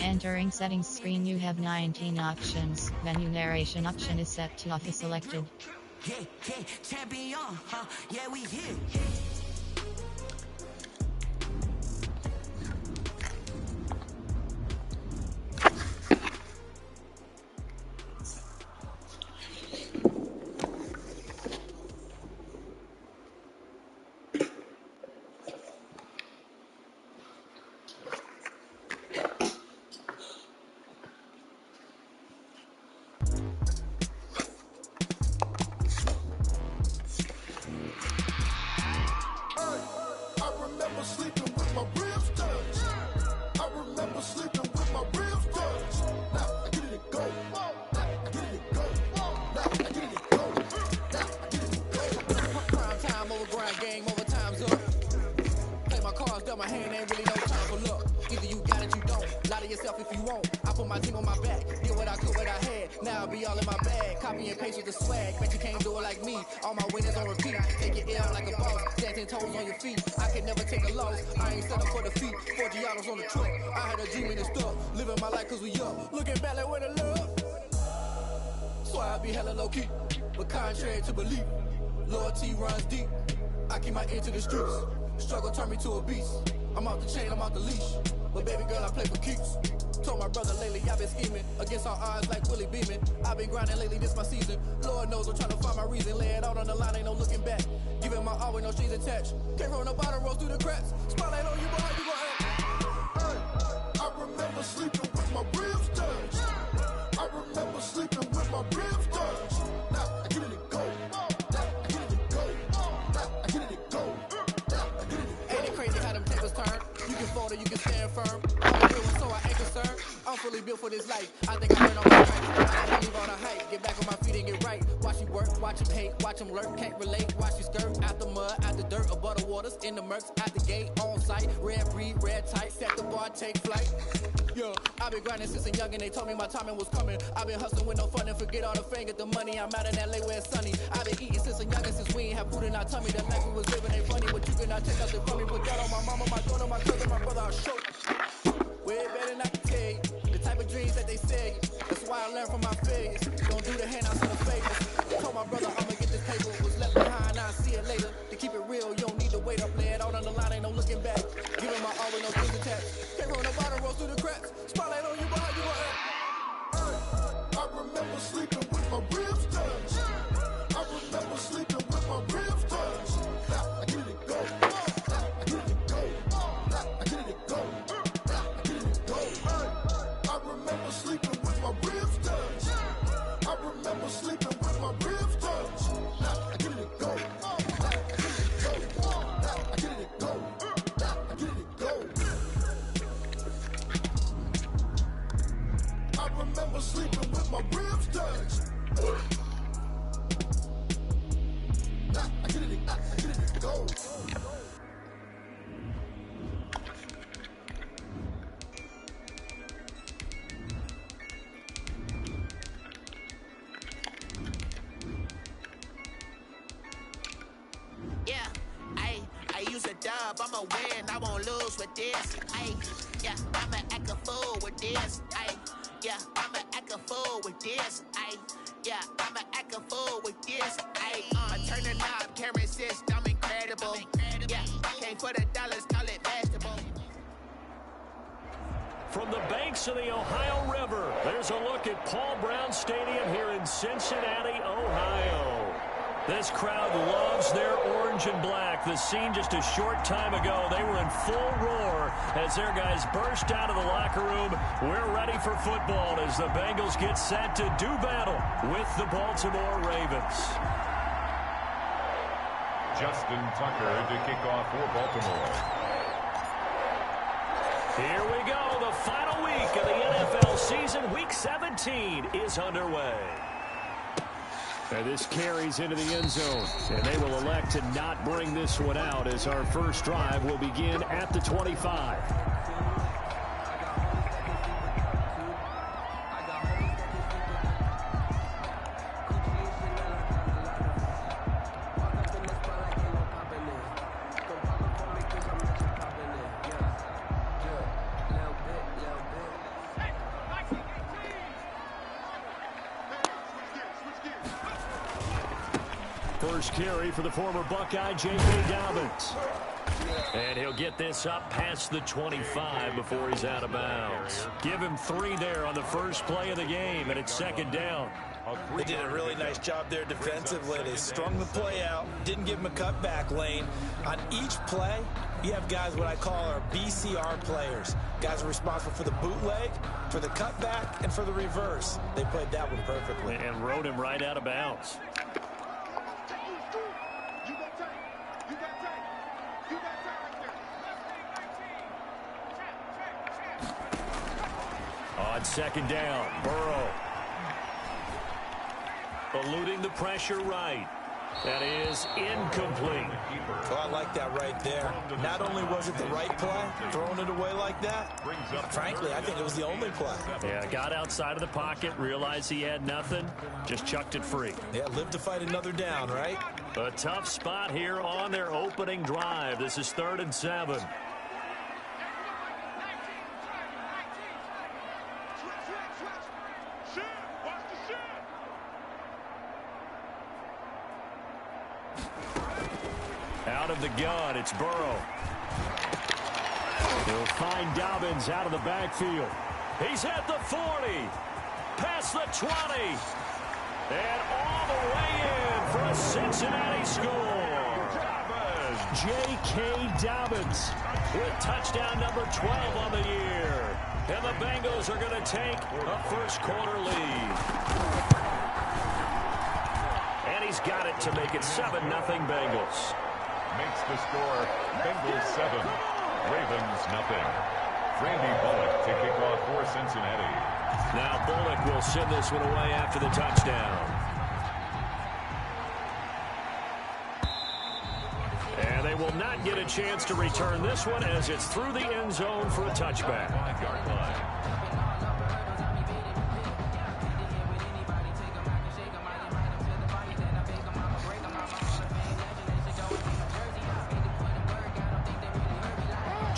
Entering settings screen, you have 19 options. Menu narration option is set to off is selected. Yeah, champion, huh? Yeah, we here. But contrary to belief, loyalty runs deep. I keep my ear to the streets. Struggle turned me to a beast. I'm off the chain, I'm off the leash. But baby girl, I play for keeps. Told my brother lately, I've been scheming against all odds like Willie Beeman. I've been grinding lately, this my season. Lord knows I'm trying to find my reason. Lay it out on the line, ain't no looking back. Giving my all with no strings attached. Came from the bottom, rose through the cracks. Spotlight on you, boy, how you gon' act? Hey, I remember sleeping with my ribs touched. I remember sleeping with my ribs touched. Now I get it to go. Now I get it to go. Now I get it to go. Now I get it to go. Ain't it crazy how them tables turn? You can fold or you can stand firm. I'm a real one, so I ain't concerned. I'm fully built for this life. I think I learned all my strength. I don't leave on a hype. Get back on my feet and get right. Watch you work, watch him hate, watch him lurk. Can't relate, watch you skirt. Out the mud, out the dirt, above the waters, in the murks, out the gate, on site. Red breed, red tight, set the bar, take flight. Yeah, I've been grinding since a youngin', they told me my timing was coming. I've been hustling with no fun and forget all the fame, get the money. I'm out in LA where it's sunny. I've been eating since a youngin', since we ain't have food in our tummy. The life we was living ain't funny, but you cannot take nothing from me. Put that on my mama, my daughter, my cousin, my brother, I'll show you. Way better not to tell you the type of dreams that they say. That's why I learned from my failures. Don't do the handouts for the favors. Told my brother I'ma get this paper. Was left behind, I'll see it later. To keep it real, you don't need to wait up. Lay it out on the line, ain't no looking back. Giving my all with no strings attached. Came from the bottom, rose through the cracks. Spotlight on you, but how you gon' act? I remember sleeping with my ribs touched. I remember sleeping with my ribs touched. Now I get it to go. Now I get it to go. Now I get it to go. Now I get it to go. I remember sleeping with my ribs touched. I remember sleeping with my ribs touched. Now I get it to go. Now I get it to go. Now I get it to go. Now I get it to go. I remember sleeping with my ribs touched. Now I get it to go. Yeah, I use a dub, I'ma win, I won't lose with this. Yeah, I'ma act a fool with this. Yeah, I'ma act a fool with this. Yeah, I'ma act a fool with this. I turn the knob, camera assist, I'm incredible. Yeah, came for the dollars, call it vegetable. From the banks of the Ohio River, there's a look at Paul Brown Stadium here in Cincinnati, Ohio. This crowd loves their orange and black. The scene just a short time ago, they were in full roar as their guys burst out of the locker room. We're ready for football as the Bengals get set to do battle with the Baltimore Ravens. Justin Tucker to kick off for Baltimore. Here we go. The final week of the NFL season. Week 17 is underway. And this carries into the end zone. And they will elect to not bring this one out as our first drive will begin at the 25. first carry for the former Buckeye, J.K. Dobbins. And he'll get this up past the 25 before he's out of bounds. Give him 3 there on the first play of the game, and it's second down. They did a really nice job there defensively. They strung the play out, didn't give him a cutback lane. On each play, you have guys what I call our BCR players. Guys are responsible for the bootleg, for the cutback, and for the reverse. They played that one perfectly. And rode him right out of bounds. On second down, Burrow. Eluding the pressure right. That is incomplete. Oh, I like that right there. Not only was it the right play, throwing it away like that, frankly, I think it was the only play. Yeah, got outside of the pocket, realized he had nothing, just chucked it free. Yeah, live to fight another down, right? A tough spot here on their opening drive. This is 3rd and 7. Out of the gun, it's Burrow. He'll find Dobbins out of the backfield. He's at the 40, past the 20, and all the way in for a Cincinnati score. J.K. Dobbins with touchdown number 12 on the year. And the Bengals are going to take a first quarter lead. And he's got it to make it 7-0 Bengals. Makes the score Bengals 7, Ravens nothing. Randy Bullock to kick off for Cincinnati. Now Bullock will send this one away after the touchdown. And they will not get a chance to return this one as it's through the end zone for a touchback. 5-yard line.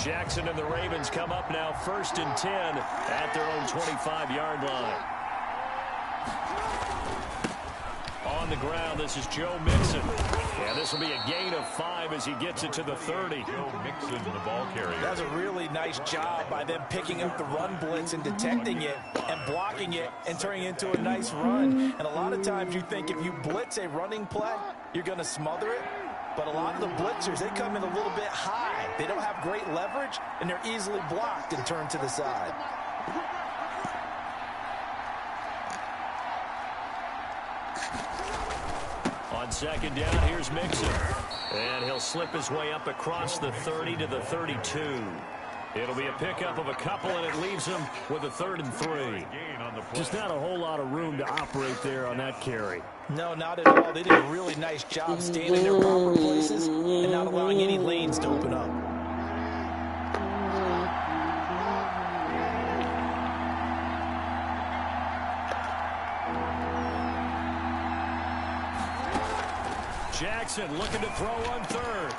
Jackson and the Ravens come up now 1st and 10 at their own 25-yard line. On the ground, this is Joe Mixon. Yeah, this will be a gain of 5 as he gets it to the 30. Joe Mixon, the ball carrier. That's a really nice job by them picking up the run blitz and detecting it and blocking it and turning it into a nice run. And a lot of times you think if you blitz a running play, you're going to smother it. But a lot of the blitzers, they come in a little bit high. They don't have great leverage, and they're easily blocked and turned to the side. On second down, here's Mixon. And he'll slip his way up across the 30 to the 32. It'll be a pickup of a couple, and it leaves him with a 3rd and 3. Just not a whole lot of room to operate there on that carry. No, not at all. They did a really nice job staying in their proper places and not allowing any lanes to open up. Jackson looking to throw on 3rd.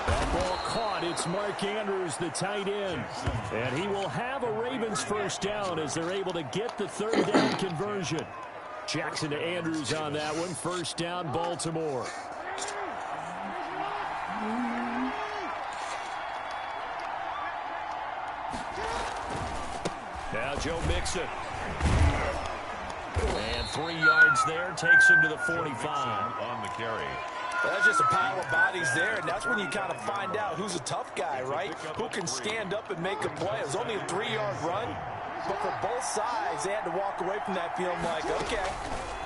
That ball caught. It's Mark Andrews, the tight end. And he will have a Ravens first down as they're able to get the 3rd down conversion. Jackson to Andrews on that one. First down, Baltimore. Now Joe Mixon. And 3 yards there takes him to the 45. On the carry. Well, that's just a pile of bodies there, and that's when you kind of find out who's a tough guy, right? Who can stand up and make a play. It was only a 3-yard run, but for both sides, they had to walk away from that feeling like, okay,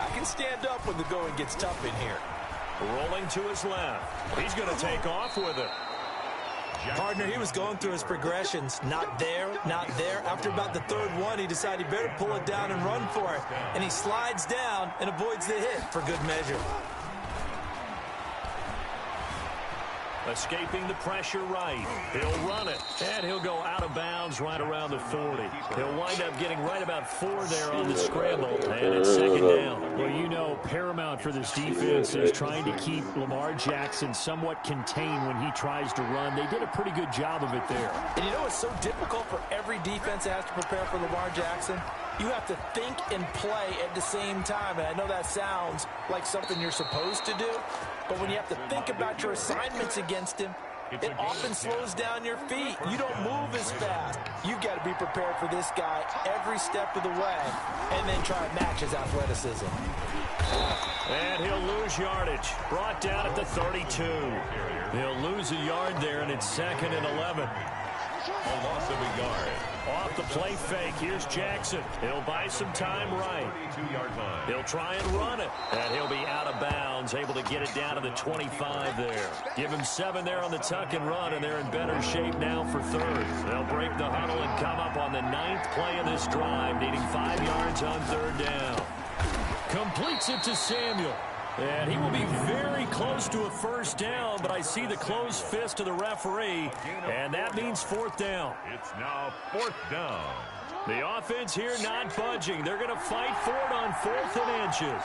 I can stand up when the going gets tough in here. Rolling to his left. He's going to take off with it. Partner, he was going through his progressions. Not there, not there. After about the 3rd one, he decided he better pull it down and run for it. And he slides down and avoids the hit for good measure. Escaping the pressure right. He'll run it, and he'll go out of bounds right around the 40. He'll wind up getting right about 4 there on the scramble, and it's second down. Well, you know, paramount for this defense is trying to keep Lamar Jackson somewhat contained when he tries to run. They did a pretty good job of it there. And you know it's so difficult for every defense that has to prepare for Lamar Jackson? You have to think and play at the same time, and I know that sounds like something you're supposed to do, But when you have to think about your assignments against him, it often slows down your feet. You don't move as fast. You've got to be prepared for this guy every step of the way and then try and match his athleticism. And he'll lose yardage. Brought down at the 32. He'll lose a yard there, and it's 2nd and 11. A loss of a yard. Off the play fake, here's Jackson. He'll buy some time right. 42-yard line. He'll try and run it. And he'll be out of bounds, able to get it down to the 25 there. Give him 7 there on the tuck and run, and they're in better shape now for 3rd. They'll break the huddle and come up on the 9th play of this drive, needing 5 yards on 3rd down. Completes it to Samuel. And he will be very close to a 1st down, but I see the closed fist of the referee, and that means 4th down. It's now 4th down. The offense here not budging. They're going to fight for it on 4th and inches.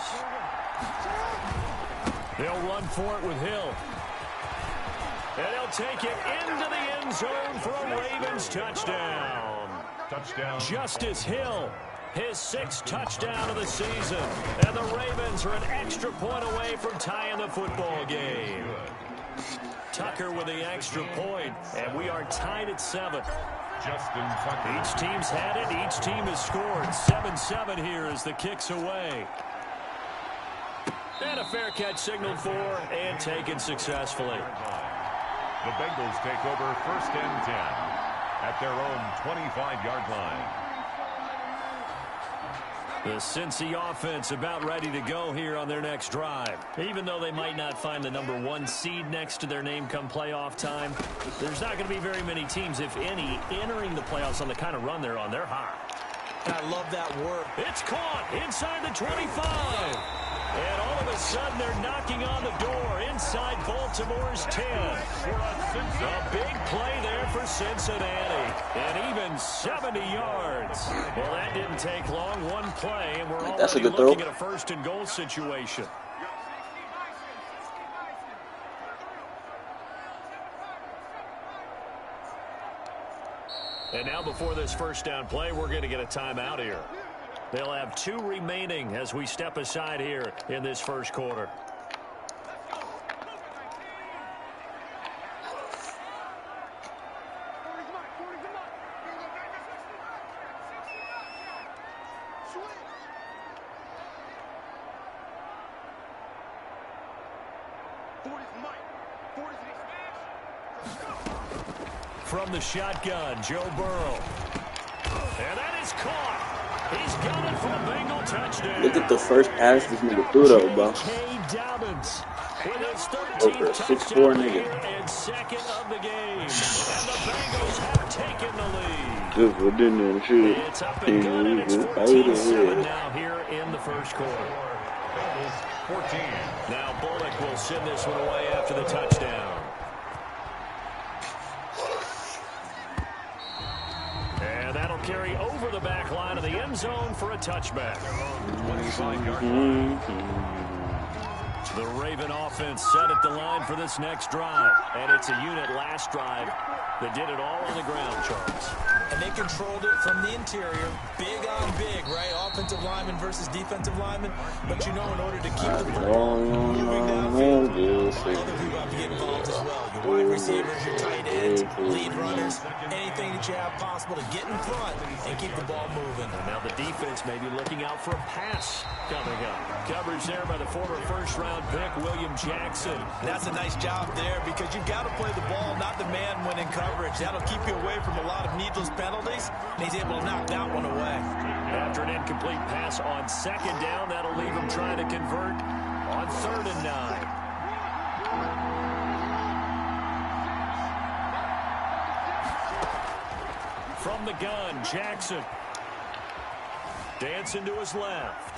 They'll run for it with Hill. And they'll take it into the end zone for a Ravens touchdown. Touchdown. Justice Hill. His 6th touchdown of the season. And the Ravens are an extra point away from tying the football game. Tucker with the extra point, and we are tied at 7. Justin Tucker. Each team's had it. Each team has scored. 7-7 here as the kick's away. And a fair catch signaled for and taken successfully. The Bengals take over 1st and 10 at their own 25-yard line. The Cincy offense about ready to go here on their next drive. Even though they might not find the number 1 seed next to their name come playoff time, there's not going to be very many teams, if any, entering the playoffs on the kind of run they're on. They're hot. And I love that work. It's caught inside the 25. And all of a sudden, they're knocking on the door inside Baltimore's 10. A big play there for Cincinnati. And even 70 yards. Well, that didn't take long. One play, and we're already looking at a 1st and goal situation. And now before this 1st down play, we're going to get a timeout here. They'll have 2 remaining as we step aside here in this 1st quarter. From the shotgun, Joe Burrow. And that is caught. He's got it for a Bengal touchdown. Look at the first pass this nigga threw though, bro. With his 13th touchdown and 2nd of the game. And the Bengals have taken the lead. It's up and good, and it's 14-7 now here in the 1st quarter. 14. Now Bullock will send this one away after the touchdown. And that'll carry over the back line of the end zone for a touchback. 25-yard line. The Raven offense set at the line for this next drive. And it's a unit last drive that did it all on the ground, Charles. And they controlled it from the interior. Big on big, right? Offensive lineman versus defensive lineman. But you know, in order to keep the ball moving downfield, other people have to get involved as well. Your wide receivers, your tight ends, lead runners, anything that you have possible to get in front and keep the ball moving. And now the defense may be looking out for a pass coming up. Coverage there by the former 1st-round pick, William Jackson. That's a nice job there because you've got to play the ball, not the man when in coverage. That'll keep you away from a lot of needless penalties, and he's able to knock that one away. After an incomplete pass on 2nd down, that'll leave him trying to convert on 3rd and 9. From the gun, Jackson. Dancing to his left.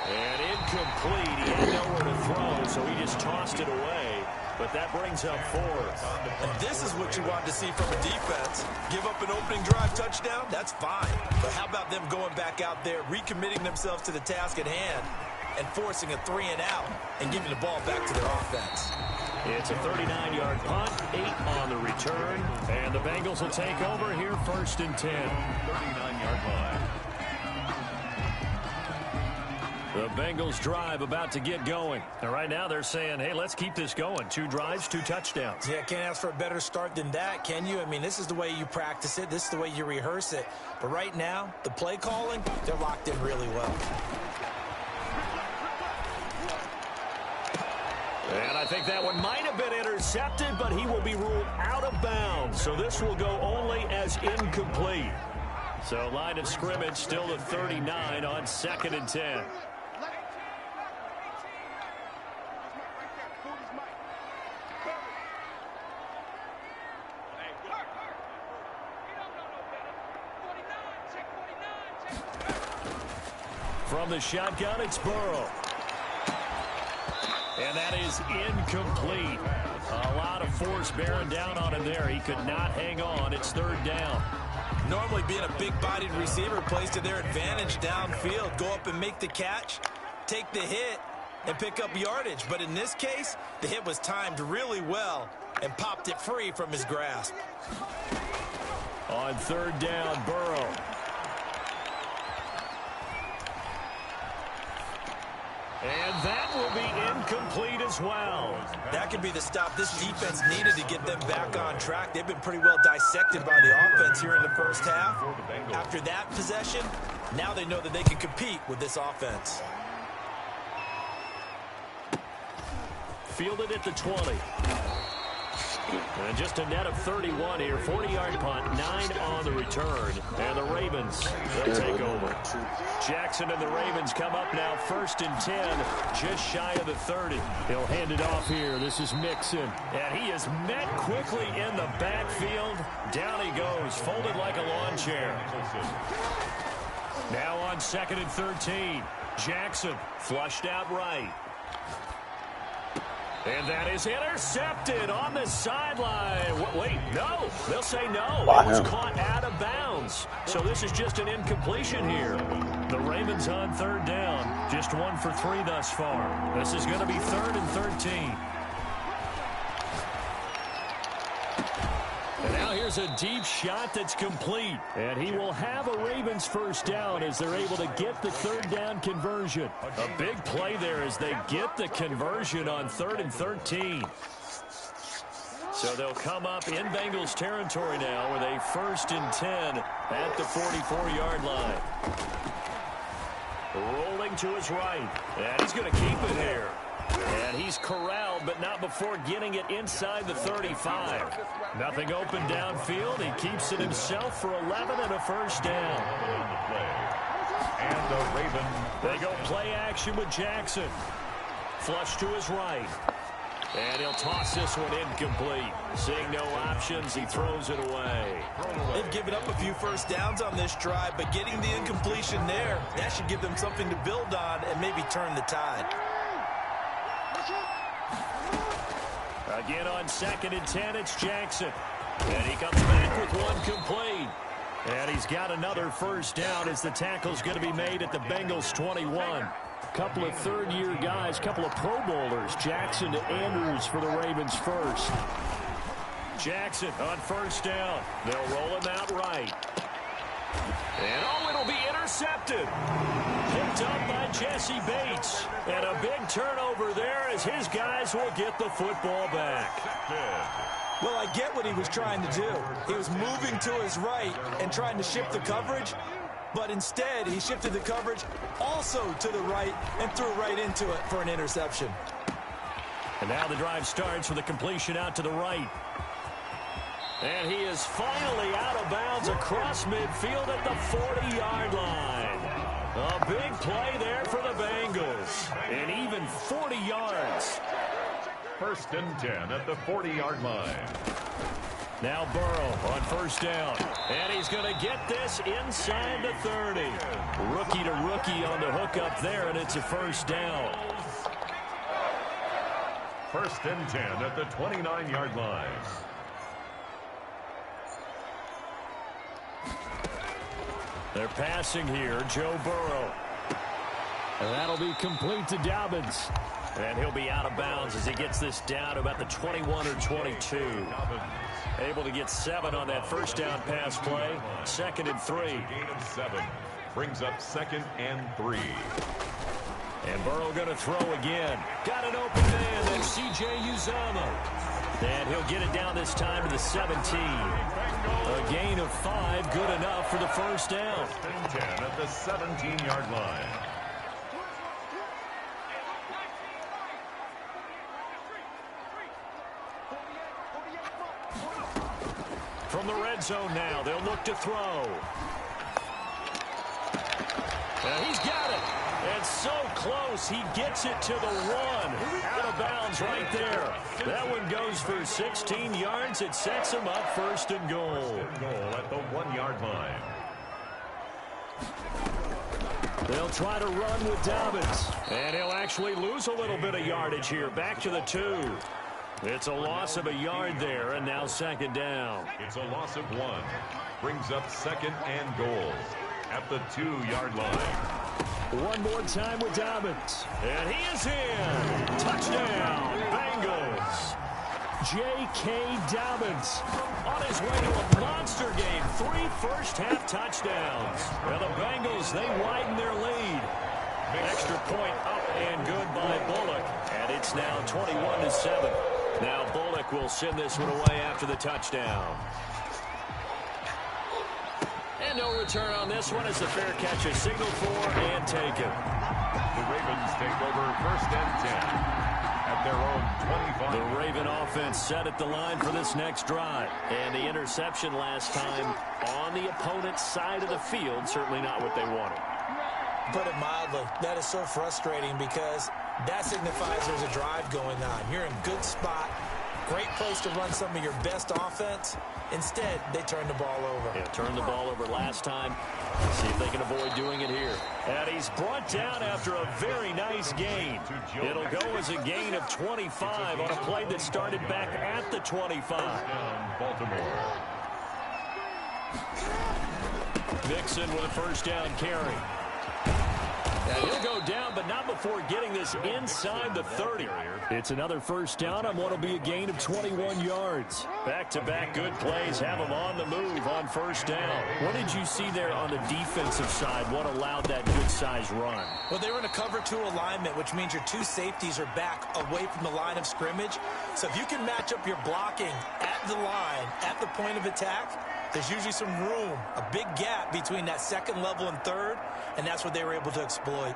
And incomplete. He had nowhere to throw, so he just tossed it away. But that brings up 4th. And this is what you want to see from a defense. Give up an opening drive touchdown, that's fine. But how about them going back out there, recommitting themselves to the task at hand, and forcing a 3 and out, and giving the ball back to their offense. It's a 39-yard punt, 8 on the return. And the Bengals will take over here 1st and 10. 39-yard line. The Bengals drive about to get going. And right now they're saying, hey, let's keep this going. 2 drives, 2 touchdowns. Yeah, can't ask for a better start than that, can you? I mean, this is the way you practice it. This is the way you rehearse it. But right now, the play calling, they're locked in really well. And I think that one might have been intercepted, but he will be ruled out of bounds. So this will go only as incomplete. So line of scrimmage still to 39 on 2nd and 10. From the shotgun, it's Burrow. And that is incomplete. A lot of force bearing down on him there. He could not hang on. It's 3rd down. Normally being a big-bodied receiver plays to their advantage downfield. Go up and make the catch, take the hit, and pick up yardage. But in this case, the hit was timed really well and popped it free from his grasp. On 3rd down, Burrow. And that will be incomplete as well. That could be the stop this defense needed to get them back on track. They've been pretty well dissected by the offense here in the first half. After that possession, now they know that they can compete with this offense. Fielded at the 20. And just a net of 31 here. 40-yard punt, 9 on the return. And the Ravens, they'll take over. Jackson and the Ravens come up now 1st and 10, just shy of the 30. He'll hand it off here. This is Mixon. And he is met quickly in the backfield. Down he goes, folded like a lawn chair. Now on 2nd and 13. Jackson flushed out right. And that is intercepted on the sideline. Wait, no. They'll say no. It was caught out of bounds. So this is just an incompletion here. The Ravens on 3rd down. Just 1 for 3 thus far. This is going to be 3rd and 13. And now here's a deep shot that's complete. And he will have a Ravens 1st down as they're able to get the 3rd down conversion. A big play there as they get the conversion on 3rd and 13. So they'll come up in Bengals territory now with a 1st and 10 at the 44-yard line. Rolling to his right. And he's going to keep it here. And he's corralled, but not before getting it inside the 35. Nothing open downfield. He keeps it himself for 11 and a 1st down. And the Ravens. They go play action with Jackson. Flush to his right. And he'll toss this one incomplete. Seeing no options, he throws it away. They've given up a few 1st downs on this drive, but getting the incompletion there, that should give them something to build on and maybe turn the tide. Again on 2nd and 10, it's Jackson. And he comes back with one complete. And he's got another 1st down as the tackle's going to be made at the Bengals 21. Couple of 3rd-year guys, couple of Pro Bowlers. Jackson to Andrews for the Ravens 1st. Jackson on 1st down. They'll roll him out right. And it'll be intercepted. Picked up by Jesse Bates. And a big turnover there as his guys will get the football back. Well, I get what he was trying to do. He was moving to his right and trying to shift the coverage, but instead he shifted the coverage also to the right and threw right into it for an interception. And now the drive starts with a completion out to the right. And he is finally out of bounds across midfield at the 40-yard line. A big play there for the Bengals. And even 40 yards. 1st and 10 at the 40-yard line. Now Burrow on 1st down. And he's going to get this inside the 30. Rookie to rookie on the hook up there, and it's a 1st down. 1st and 10 at the 29-yard line. They're passing here, Joe Burrow. And that'll be complete to Dobbins. And he'll be out of bounds as he gets this down to about the 21 or 22. Able to get 7 on that 1st down pass play. 2nd and 3. Gain of 7. Brings up 2nd and 3. And Burrow going to throw again. Got an open man. That's C.J. Uzomah. And he'll get it down this time to the 17. A gain of 5, good enough for the first down. 10 at the 17-yard line. From the red zone now, they'll look to throw. And he's got it. And so close, he gets it to the 1. Out of bounds right there. That one goes for 16 yards. It sets him up first and goal. Goal at the 1-yard line. They'll try to run with Dobbins. And he'll actually lose a little bit of yardage here. Back to the 2. It's a loss of a yard there, and now second down. It's a loss of 1. Brings up second and goal at the 2-yard line. One more time with Dobbins. And he is in. Touchdown, Bengals. J.K. Dobbins on his way to a monster game. 3 first-half touchdowns. Well, the Bengals, they widen their lead. Extra point up and good by Bullock. And it's now 21-7. Now Bullock will send this one away after the touchdown. And no return on this one as the fair catch is signaled for and taken. The Ravens take over first and 10 at their own 25. The Raven offense set at the line for this next drive. And the interception last time on the opponent's side of the field, certainly not what they wanted. Put it mildly, that is so frustrating because that signifies there's a drive going on. You're in good spot, great place to run some of your best offense. Instead, they turn the ball over. Yeah, turned the ball over last time. See if they can avoid doing it here. And he's brought down after a very nice gain. It'll go as a gain of 25 on a play that started back at the 25. Baltimore. Mixon with a first down carry. And he'll go down, but not before getting this inside the 30. It's another first down on what will be a gain of 21 yards. Back-to-back good plays have them on the move on first down. What did you see there on the defensive side? What allowed that good-sized run? Well, they were in a cover 2 alignment, which means your 2 safeties are back away from the line of scrimmage. So if you can match up your blocking at the line, at the point of attack, there's usually some room, a big gap between that second level and third, and that's what they were able to exploit.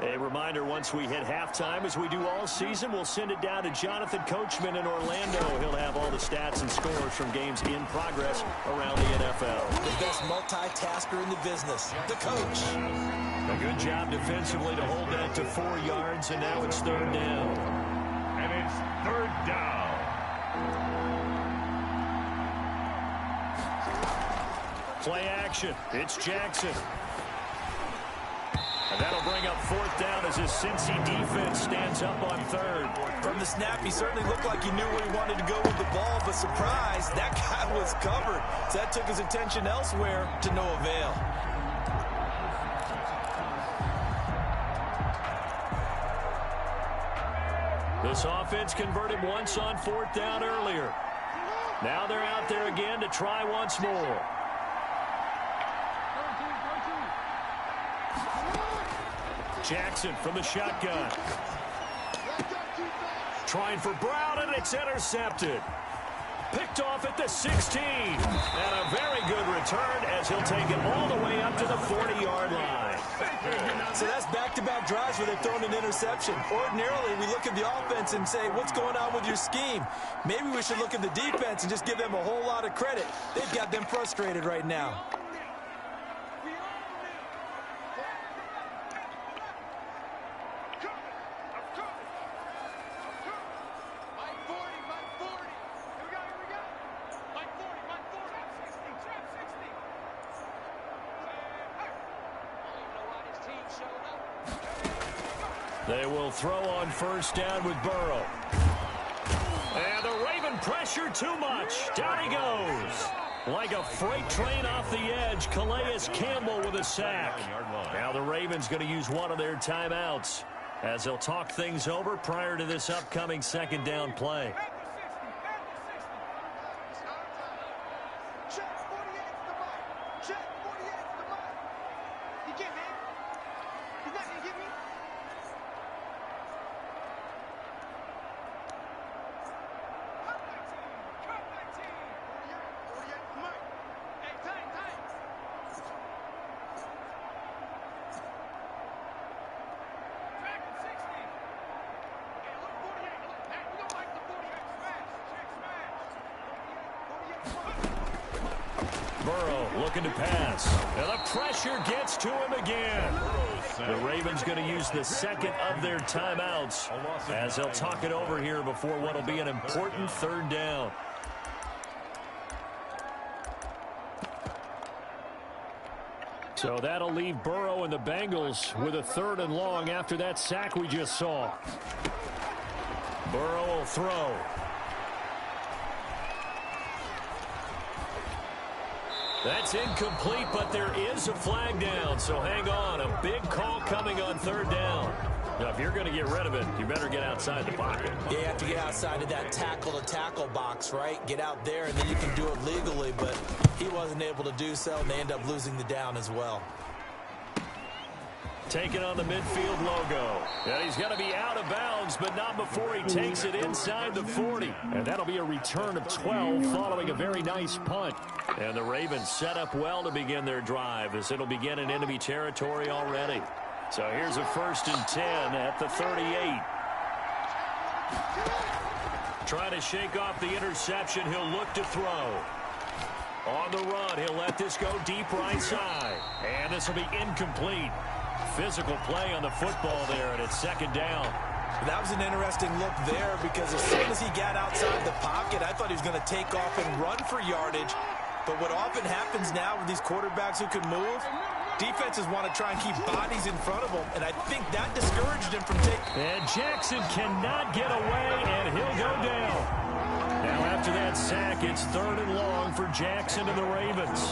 A reminder, once we hit halftime, as we do all season, we'll send it down to Jonathan Coachman in Orlando. He'll have all the stats and scores from games in progress around the NFL. The best multitasker in the business, the coach. A good job defensively to hold that to 4 yards, and now it's third down. And it's third down. Play action. It's Jackson. And that'll bring up fourth down as his Cincy defense stands up on third. From the snap, he certainly looked like he knew where he wanted to go with the ball, but surprise, that guy was covered. So that took his attention elsewhere to no avail. This offense converted once on fourth down earlier. Now they're out there again to try once more. Jackson from the shotgun. Trying for Brown, and it's intercepted. Picked off at the 16. And a very good return as he'll take it all the way up to the 40-yard line. So that's back-to-back drives where they've thrown an interception. Ordinarily, we look at the offense and say, what's going on with your scheme? Maybe we should look at the defense and just give them a whole lot of credit. They've got them frustrated right now. They will throw on first down with Burrow. And the Raven pressure too much. Down he goes. Like a freight train off the edge, Calais Campbell with a sack. Now the Ravens going to use one of their timeouts as they'll talk things over prior to this upcoming second down play. Burrow looking to pass. And the pressure gets to him again. The Ravens going to use the second of their timeouts as they'll talk it over here before what will be an important third down. So that'll leave Burrow and the Bengals with a 3rd and long after that sack we just saw. Burrow will throw. That's incomplete, but there is a flag down, so hang on. A big call coming on 3rd down. Now, if you're going to get rid of it, you better get outside the pocket. Yeah, you have to get outside of that tackle-to-tackle box, right? Get out there, and then you can do it legally, but he wasn't able to do so, and they end up losing the down as well. Taking on the midfield logo. And he's going to be out of bounds, but not before he takes it inside the 40. And that'll be a return of 12 following a very nice punt. And the Ravens set up well to begin their drive as it'll begin in enemy territory already. So here's a 1st and 10 at the 38. Trying to shake off the interception. He'll look to throw. On the run, he'll let this go deep right side. And this will be incomplete. Physical play on the football there, and it's 2nd down. That was an interesting look there because as soon as he got outside the pocket, I thought he was going to take off and run for yardage. But what often happens now with these quarterbacks who can move, defenses want to try and keep bodies in front of them, and I think that discouraged him from taking. And Jackson cannot get away, and he'll go down. Now after that sack, it's 3rd and long for Jackson and the Ravens.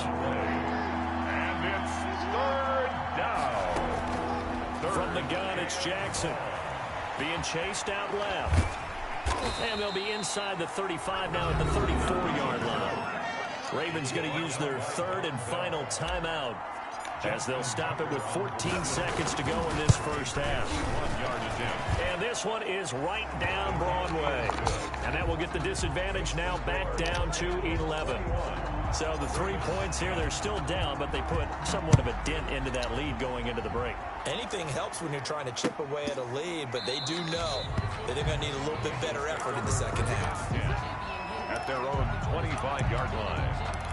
And it's 3rd down. From the gun, it's Jackson. Being chased out left. And they'll be inside the 35 now at the 34-yard line. Ravens going to use their 3rd and final timeout as they'll stop it with 14 seconds to go in this first half. 1 yard is in. And this one is right down Broadway. And that will get the disadvantage now back down to 11. So the 3 points here, they're still down, but they put somewhat of a dent into that lead going into the break. Anything helps when you're trying to chip away at a lead, but they do know that they're going to need a little bit better effort in the second half. At their own 25-yard line.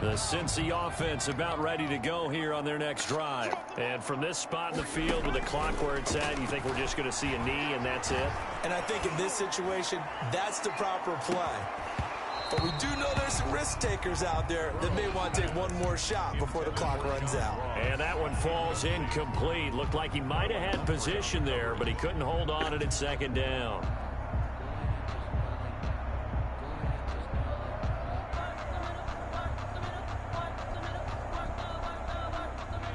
The Cincy offense about ready to go here on their next drive. And from this spot in the field with the clock where it's at, you think we're just going to see a knee and that's it? And I think in this situation, that's the proper play. But we do know there's some risk takers out there that may want to take one more shot before the clock runs out. And that one falls incomplete. Looked like he might have had position there, but he couldn't hold on it at 2nd down.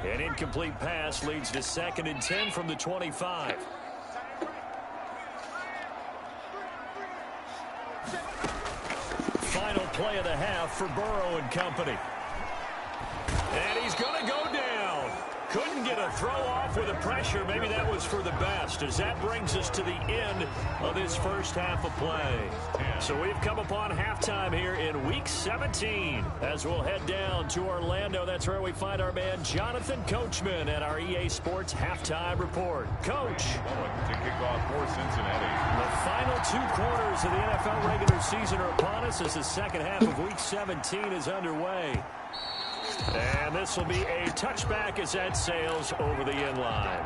An incomplete pass leads to 2nd and 10 from the 25. Final play of the half for Burrow and company. And he's going to go down. Couldn't get a throw off with the pressure. Maybe that was for the best, as that brings us to the end of this first half of play. So we've come upon halftime here in Week 17 as we'll head down to Orlando. That's where we find our man Jonathan Coachman at our EA Sports Halftime Report. Coach. To kick off for Cincinnati. The final 2 quarters of the NFL regular season are upon us as the second half of Week 17 is underway. And this will be a touchback as that sails over the end line.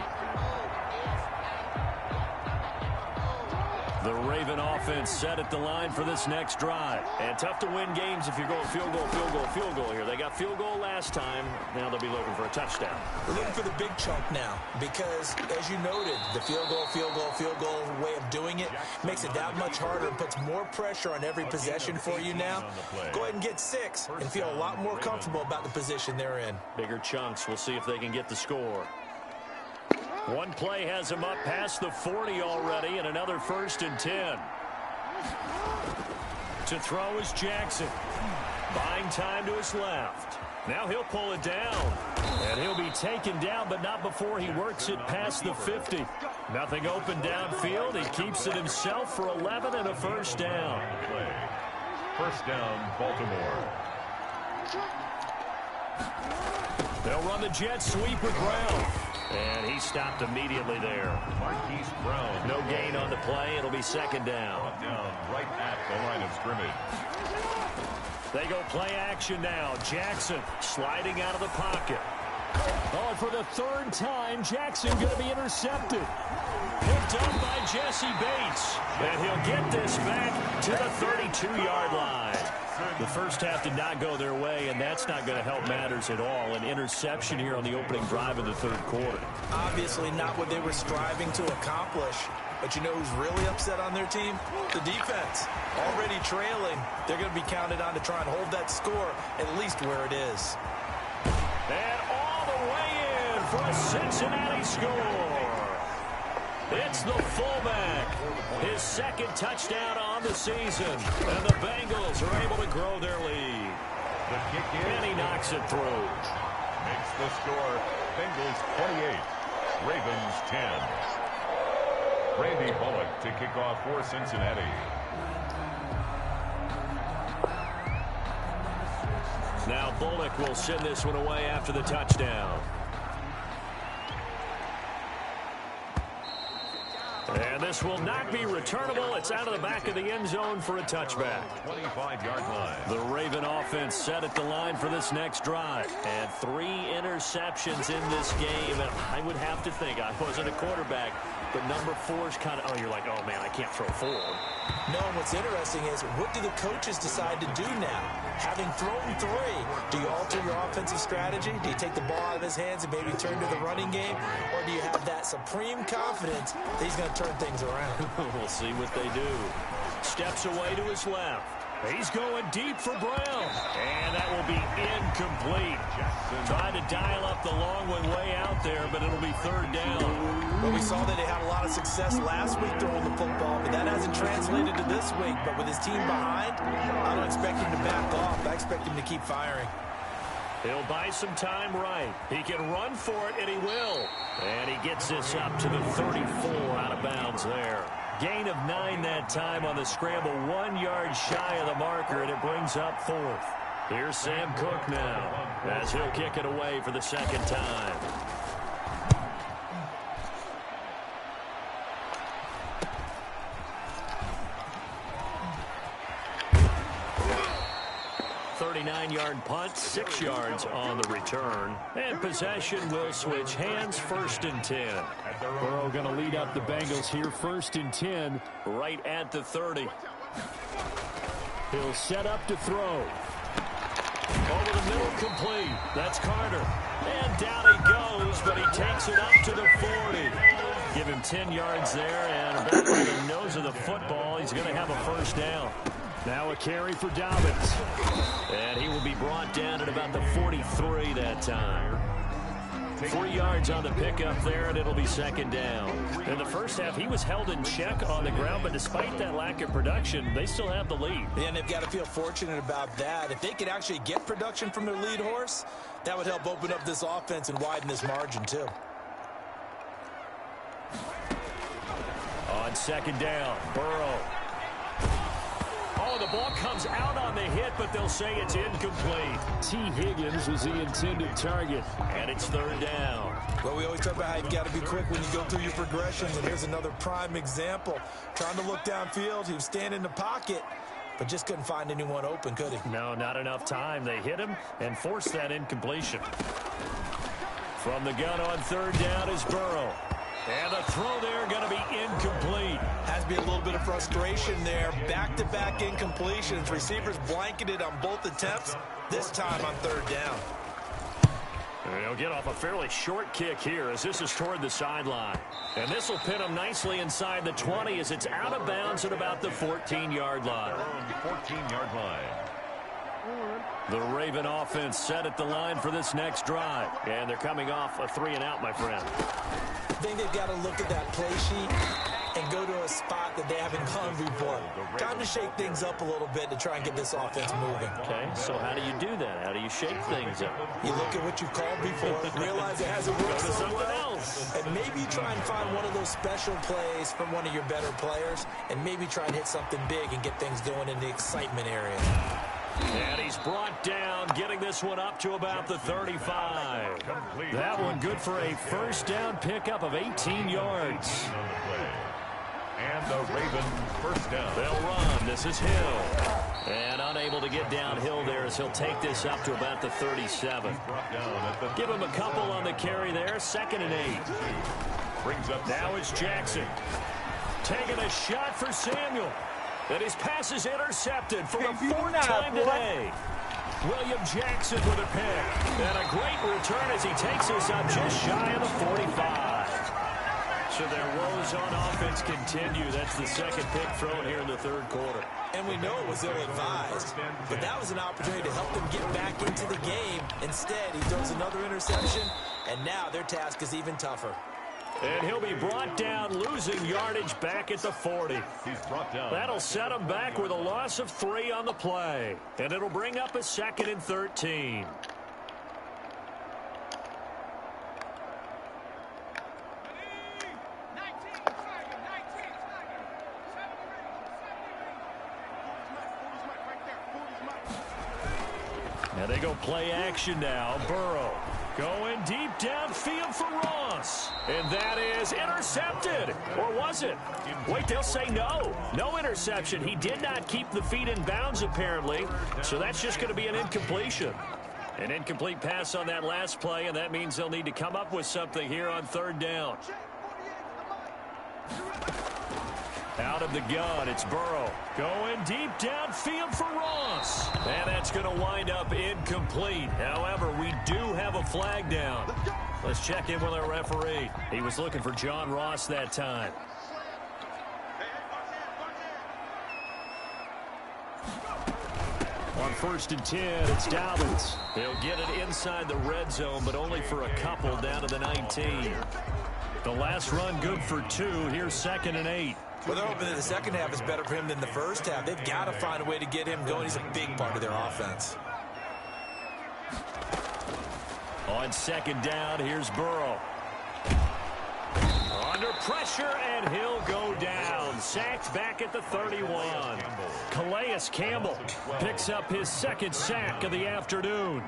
The Raven offense set at the line for this next drive. And tough to win games if you're going field goal, field goal, field goal here. They got field goal last time. Now they'll be looking for a touchdown. We're looking for the big chunk now because, as you noted, the field goal way of doing it makes it that much harder and puts more pressure on every possession for you now. Go ahead and get 6 and feel a lot more comfortable about the position they're in. Bigger chunks. We'll see if they can get the score. One play has him up past the 40 already, and another 1st and 10. To throw is Jackson. Buying time to his left. Now he'll pull it down. And he'll be taken down, but not before he works it past the 50. Nothing open downfield. He keeps it himself for 11 and a 1st down. 1st down, Baltimore. They'll run the jet sweep with Brown. And he stopped immediately there. Marquise Brown. No gain on the play. It'll be second down. Down right at the line of scrimmage. They go play action now. Jackson sliding out of the pocket. Oh, and for the third time, Jackson going to be intercepted. Picked up by Jesse Bates. And he'll get this back to the 32-yard line. The first half did not go their way, and that's not going to help matters at all. An interception here on the opening drive of the third quarter. Obviously not what they were striving to accomplish. But you know who's really upset on their team? The defense. Already trailing. They're going to be counted on to try and hold that score at least where it is. And all the way in for a Cincinnati score. It's the fullback. His second touchdown on the season. And the Bengals are able to grow their lead. The kick in. And he knocks it through. Makes the score Bengals 28, Ravens 10. Randy Bullock to kick off for Cincinnati. Now Bullock will send this one away after the touchdown. And this will not be returnable. It's out of the back of the end zone for a touchback. 25-yard line. The Raven offense set at the line for this next drive. And 3 interceptions in this game. And I would have to think, I wasn't a quarterback, but number 4 is kind of, oh, you're like, oh, man, I can't throw 4. No, and what's interesting is, what do the coaches decide to do now? Having thrown 3, do you alter your offensive strategy? Do you take the ball out of his hands and maybe turn to the running game? Or do you have that supreme confidence that he's going to turn things around? We'll see what they do. Steps away to his left. He's going deep for Brown. And that will be incomplete. Trying to dial up the long one way out there, but it'll be third down. Well, we saw that they had a lot of success last week throwing the football, but that hasn't translated to this week. But with his team behind, I don't expect him to back off. I expect him to keep firing. He'll buy some time right. He can run for it, and he will. And he gets this up to the 34 out of bounds there. Gain of 9 that time on the scramble, 1 yard shy of the marker, and it brings up 4th. Here's Sam Cook now, as he'll kick it away for the second time. Yard punt, 6 yards on the return. And possession will switch hands, 1st and 10. Burrow going to lead up the Bengals here, 1st and 10, right at the 30. He'll set up to throw. Over the middle, complete. That's Carter. And down he goes, but he takes it up to the 40. Give him 10 yards there, and about by the nose of the football, he's going to have a first down. Now a carry for Dobbins. And he will be brought down at about the 43 that time. 3 yards on the pickup there, and it'll be second down. In the first half, he was held in check on the ground, but despite that lack of production, they still have the lead. And they've got to feel fortunate about that. If they could actually get production from their lead horse, that would help open up this offense and widen this margin, too. On second down, Burrow. Oh, the ball comes out on the hit, but they'll say it's incomplete. T. Higgins was the intended target, and it's third down. Well, we always talk about how you've got to be quick when you go through your progressions, and here's another prime example. Trying to look downfield, he was standing in the pocket, but just couldn't find anyone open, could he? No, not enough time. They hit him and forced that incompletion. From the gun on third down is Burrow. And the throw there going to be incomplete. Has to be a little bit of frustration there. Back-to-back incompletions. Receivers blanketed on both attempts, this time on third down. And he'll get off a fairly short kick here as this is toward the sideline. And this will pin him nicely inside the 20 as it's out of bounds at about the 14-yard line. 14-yard line. The Raven offense set at the line for this next drive. And they're coming off a 3-and-out, my friend. I think they've got to look at that play sheet and go to a spot that they haven't gone before. Time to shake things up a little bit to try and get this offense moving. Okay, so how do you do that? How do you shake things up? You look at what you've called before, realize it hasn't worked so well, and maybe try and find one of those special plays from one of your better players, and maybe try and hit something big and get things going in the excitement area. And he's brought down, getting this one up to about the 35. That one good for a first down pickup of 18 yards. And the Ravens first down. They'll run. This is Hill. And unable to get downhill there as he'll take this up to about the 37. Give him a couple on the carry there. 2nd and 8. Brings up now it's Jackson. Taking a shot for Samuel. And his pass is intercepted for the 4th time today. William Jackson with a pick. And a great return as he takes this up just shy of the 45. So their woes on offense continue. That's the 2nd pick thrown here in the 3rd quarter. And we know it was ill-advised, but that was an opportunity to help them get back into the game. Instead, he throws another interception, and now their task is even tougher. And he'll be brought down, losing yardage back at the 40. He's brought down. That'll set him back with a loss of 3 on the play. And it'll bring up a 2nd and 13. And they go play action now. Burrow going deep downfield for Ross. And that is intercepted. Or was it? Wait, they'll say no. No interception. He did not keep the feet in bounds, apparently. So that's just going to be an incompletion. An incomplete pass on that last play, and that means they'll need to come up with something here on 3rd down. Out of the gun, it's Burrow. Going deep downfield for Ross. And that's going to wind up incomplete. However, we do have a flag down. Let's check in with our referee. He was looking for John Ross that time. On 1st and 10, it's Dobbins. He'll get it inside the red zone, but only for a couple down to the 19. The last run good for 2. Here's 2nd and 8. Well, they're hoping that the second half is better for him than the first half. They've got to find a way to get him going. He's a big part of their offense. On 2nd down, here's Burrow. Under pressure, and he'll go down. Sacked back at the 31. Calais Campbell picks up his 2nd sack of the afternoon.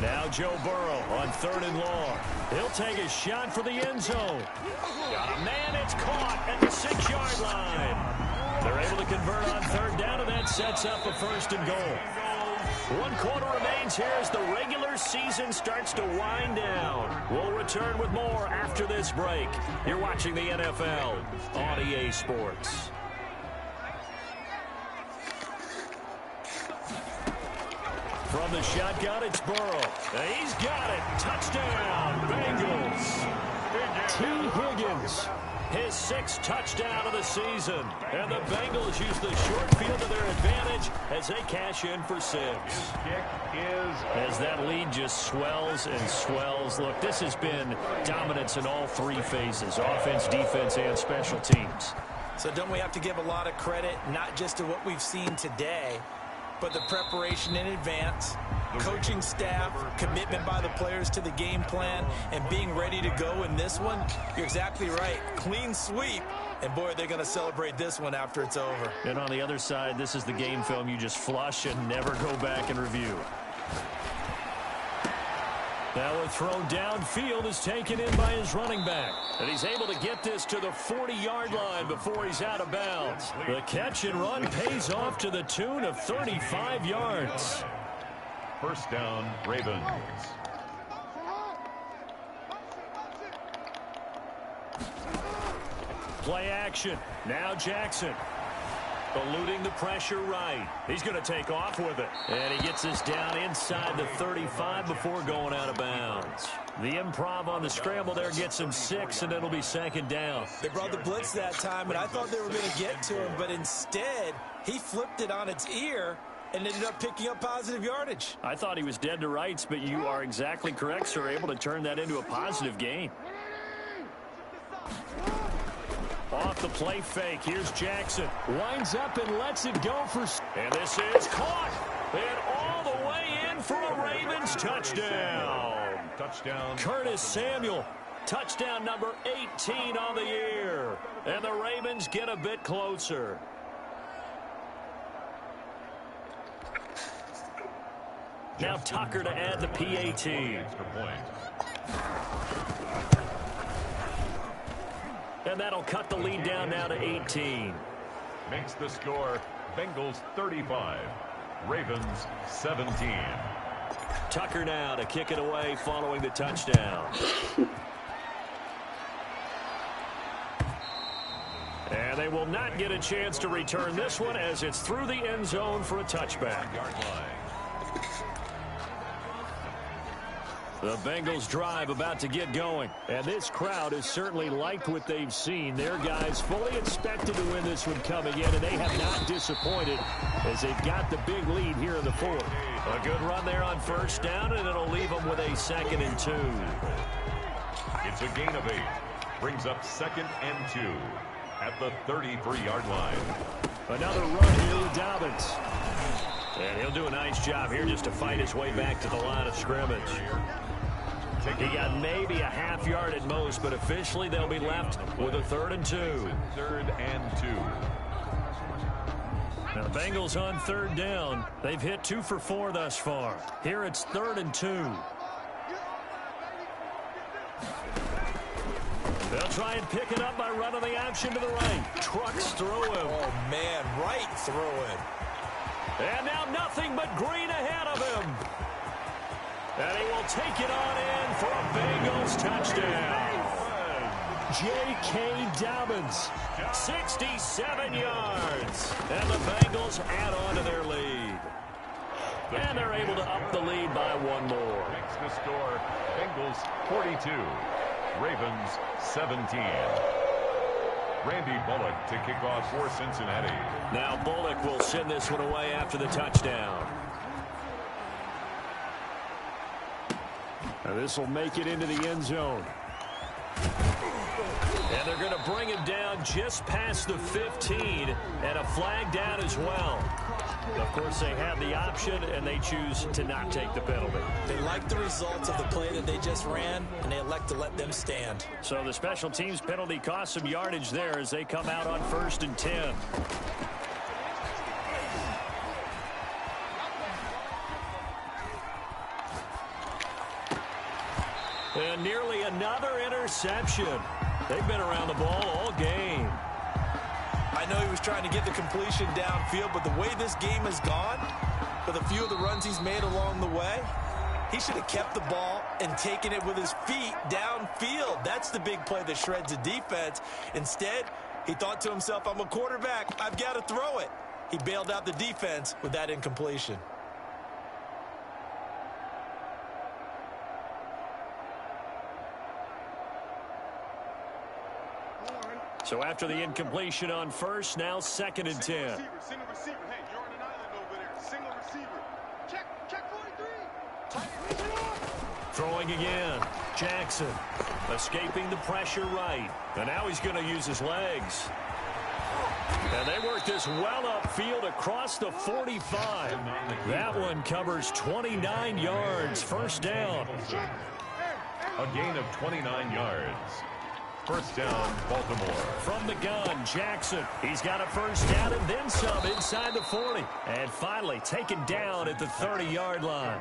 Now Joe Burrow on 3rd and long. He'll take a shot for the end zone. Got a man, it's caught at the 6-yard line. They're able to convert on 3rd down, and that sets up a 1st and goal. 1 quarter remains here as the regular season starts to wind down. We'll return with more after this break. You're watching the NFL on EA Sports. From the shotgun, it's Burrow. He's got it. Touchdown, Bengals. T. Higgins, his 6th touchdown of the season. And the Bengals use the short field to their advantage as they cash in for 6. As that lead just swells and swells. Look, this has been dominance in all 3 phases, offense, defense, and special teams. So don't we have to give a lot of credit, not just to what we've seen today, but the preparation in advance, coaching staff, commitment by the players to the game plan, and being ready to go in this one? You're exactly right. Clean sweep. And, boy, they're going to celebrate this one after it's over. And on the other side, this is the game film you just flush and never go back and review. Now a throw downfield is taken in by his running back. And he's able to get this to the 40-yard line before he's out of bounds. The catch and run pays off to the tune of 35 yards. 1st down, Ravens. Play action. Now Jackson. Eluding the pressure right. He's going to take off with it. And he gets this down inside the 35 before going out of bounds. The improv on the scramble there gets him 6, and it'll be 2nd down. They brought the blitz that time, and I thought they were going to get to him, but instead he flipped it on its ear and ended up picking up positive yardage. I thought he was dead to rights, but you are exactly correct, sir. Able to turn that into a positive gain. Off the play fake. Here's Jackson. Winds up and lets it go for... And this is caught. And all the way in for a Ravens touchdown. Touchdown. Curtis Samuel Touchdown number 18 on the year. And the Ravens get a bit closer. Now Tucker to add the PAT. And that'll cut the lead down now to 18. Makes the score Bengals 35, Ravens 17. Tucker now to kick it away following the touchdown. And they will not get a chance to return this one as it's through the end zone for a touchback. Yard line. The Bengals drive about to get going. And this crowd has certainly liked what they've seen. Their guys fully expected to win this one coming in, and they have not disappointed as they've got the big lead here in the fourth. A good run there on first down, and it'll leave them with a 2nd and 2. It's a gain of 8. Brings up 2nd and 2 at the 33-yard line. Another run here with Dobbins. And he'll do a nice job here just to fight his way back to the line of scrimmage. He got maybe a half yard at most, but officially they'll be left with a 3rd and 2. 3rd and 2. Now the Bengals on 3rd down. They've hit 2 for 4 thus far. Here it's 3rd and 2. They'll try and pick it up by running the option to the right. Trucks through him. Oh, man, right through him. And now nothing but green ahead of him. And he will take it on in for a Bengals touchdown. J.K. Dobbins, 67 yards. And the Bengals add on to their lead. And they're able to up the lead by 1 more. Makes the score Bengals 42, Ravens 17. Randy Bullock to kick off for Cincinnati. Now Bullock will send this one away after the touchdown. Now this will make it into the end zone. And they're going to bring him down just past the 15, and a flag down as well. Of course, they have the option, and they choose to not take the penalty. They like the results of the play that they just ran, and they elect to let them stand. So the special teams penalty cost some yardage there as they come out on 1st and 10. And nearly another interception. They've been around the ball all game. I know he was trying to get the completion downfield, but the way this game has gone, with a few of the runs he's made along the way, he should have kept the ball and taken it with his feet downfield. That's the big play that shreds the defense. Instead, he thought to himself, I'm a quarterback. I've got to throw it. He bailed out the defense with that incompletion. So after the incompletion on first, now 2nd and 10. Single receiver. Hey, you're on an island over there. Single receiver. Check 43. Throwing again. Jackson escaping the pressure right. And now he's going to use his legs. And they work this well upfield across the 45. That one covers 29 yards. First down. A gain of 29 yards. First down, Baltimore. From the gun, Jackson. He's got a first down and then some inside the 40. And finally taken down at the 30-yard line.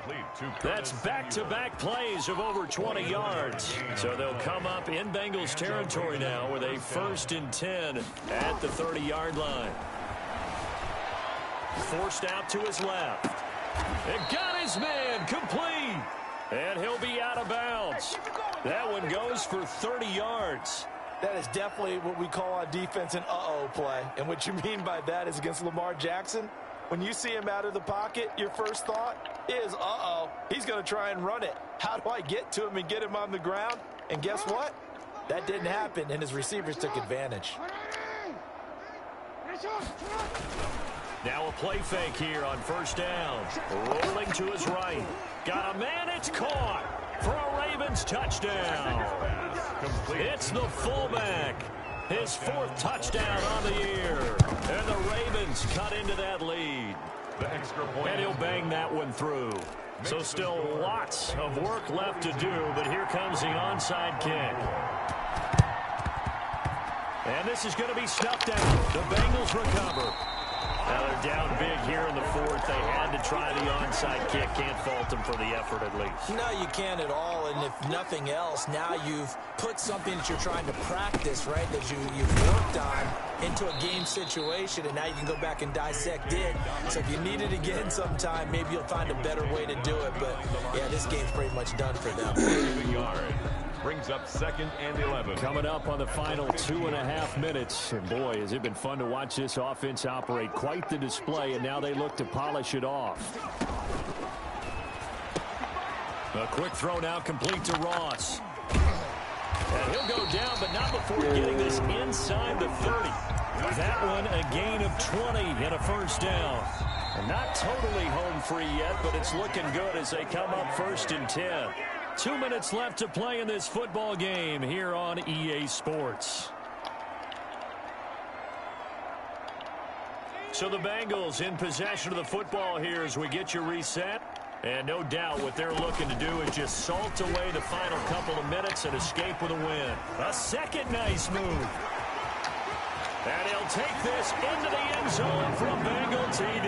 That's back-to-back plays of over 20 yards. So they'll come up in Bengals territory now with a 1st and 10 at the 30-yard line. Forced out to his left. And got his man complete. And he'll be out of bounds. That one goes for 30 yards. That is definitely what we call on defense an uh-oh play. And what you mean by that is against Lamar Jackson, when you see him out of the pocket, your first thought is, uh-oh, he's going to try and run it. How do I get to him and get him on the ground? And guess what? That didn't happen, and his receivers took advantage. Now a play fake here on first down. Rolling to his right. Got a man, it's caught for a Ravens touchdown. It's the fullback. His 4th touchdown on the year. And the Ravens cut into that lead. The extra point. And he'll bang that one through. So still lots of work left to do, but here comes the onside kick. And this is going to be snuffed out. The Bengals recover. Now they're down big here in the fourth. They had to try the onside kick. Can't fault them for the effort at least. No, you can't at all. And if nothing else, now you've put something that you're trying to practice, right, that you've worked on into a game situation, and now you can go back and dissect it. So if you need it again sometime, maybe you'll find a better way to do it. But, yeah, this game's pretty much done for them. Brings up 2nd and 11. Coming up on the final 2.5 minutes. And boy, has it been fun to watch this offense operate. Quite the display, and now they look to polish it off. A quick throw now complete to Ross. And he'll go down, but not before getting this inside the 30. That one a gain of 20 and a first down. And not totally home free yet, but it's looking good as they come up 1st and 10. 2 minutes left to play in this football game here on EA Sports. So the Bengals in possession of the football here as we get you reset. And no doubt what they're looking to do is just salt away the final couple of minutes and escape with a win. A second nice move. And he'll take this into the end zone from Bengal TD.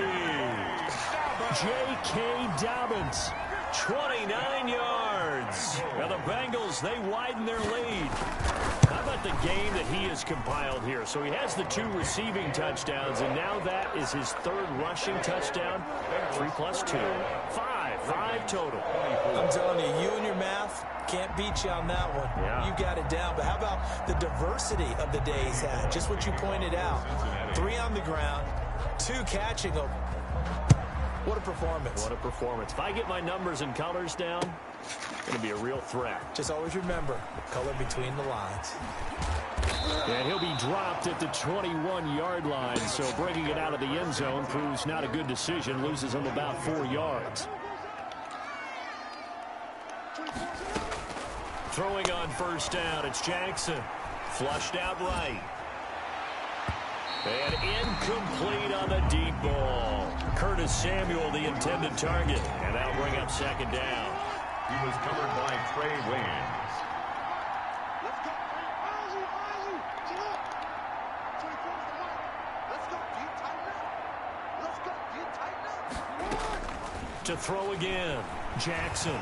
J.K. Dobbins, 29 yards. Now the Bengals, they widen their lead. How about the game that he has compiled here? So he has the 2 receiving touchdowns, and now that is his 3rd rushing touchdown. 3 plus 2. 5 total. I'm telling you, you and your math can't beat you on that one. Yeah. You got it down. But how about the diversity of the day he's had? Just what you pointed out. 3 on the ground, 2 catching them. What a performance. What a performance. If I get my numbers and colors down, it's going to be a real threat. Just always remember, color between the lines. And he'll be dropped at the 21-yard line, so bringing it out of the end zone proves not a good decision. Loses him about 4 yards. Throwing on first down, it's Jackson. Flushed out right. And incomplete on the deep ball. Curtis Samuel, the intended target. And that'll bring up 2nd down. He was covered by Trey Waynes. Let's go. Ozzy. Chill out. 24's the mark. Let's go. Deep, tighten up. Let's go. Deep, tighten up. To throw again, Jackson.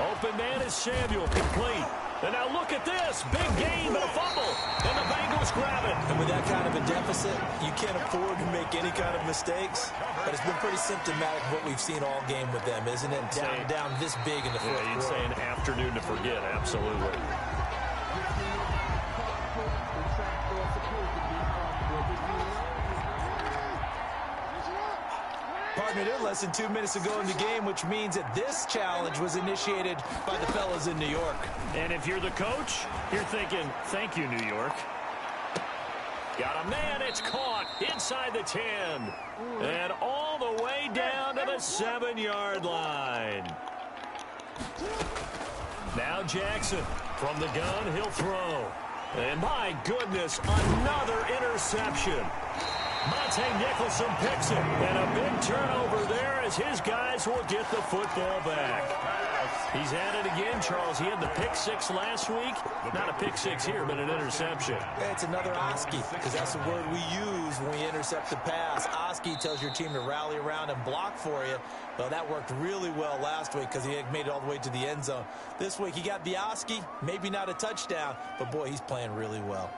Open man is Samuel, complete. And now look at this. Big gain, but a fumble. And the Bengals grab it. And with that kind of a deficit, you can't afford to make any kind of mistakes. But it's been pretty symptomatic of what we've seen all game with them, isn't it? Down this big in the fourth quarter. You'd say an afternoon to forget, absolutely. Partner, they're less than 2 minutes ago in the game, which means that this challenge was initiated by the fellas in New York. And if you're the coach, you're thinking, thank you, New York. Got a man, it's caught inside the 10. And all the way down to the 7-yard line. Now Jackson from the gun, he'll throw. And my goodness, another interception. Monte Nicholson picks it, and a big turnover there as his guys will get the football back. He's at it again, Charles. He had the pick 6 last week. Not a pick 6 here, but an interception. It's another Oski, because that's the word we use when we intercept the pass. Oski tells your team to rally around and block for you. Well, that worked really well last week because he had made it all the way to the end zone. This week he got the Oski, maybe not a touchdown, but boy, he's playing really well.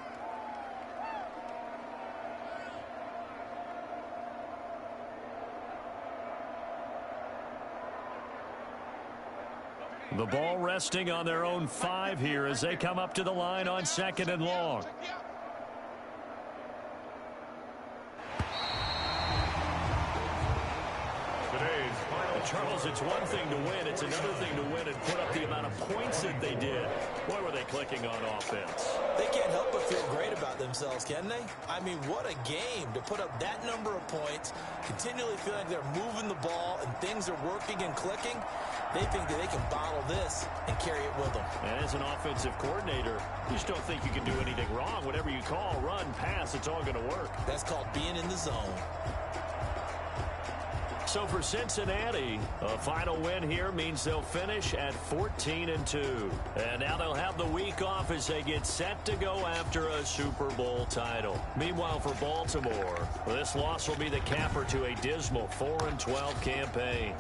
The ball resting on their own 5 here as they come up to the line on 2nd and long. Charles, it's one thing to win. It's another thing to win and put up the amount of points that they did. Boy, were they clicking on offense. They can't help but feel great about themselves, can they? I mean, what a game to put up that number of points, continually feeling like they're moving the ball and things are working and clicking. They think that they can bottle this and carry it with them. And as an offensive coordinator, you just don't think you can do anything wrong. Whatever you call, run, pass, it's all going to work. That's called being in the zone. So for Cincinnati, a final win here means they'll finish at 14-2. And now they'll have the week off as they get set to go after a Super Bowl title. Meanwhile, for Baltimore, this loss will be the capper to a dismal 4-12 campaign.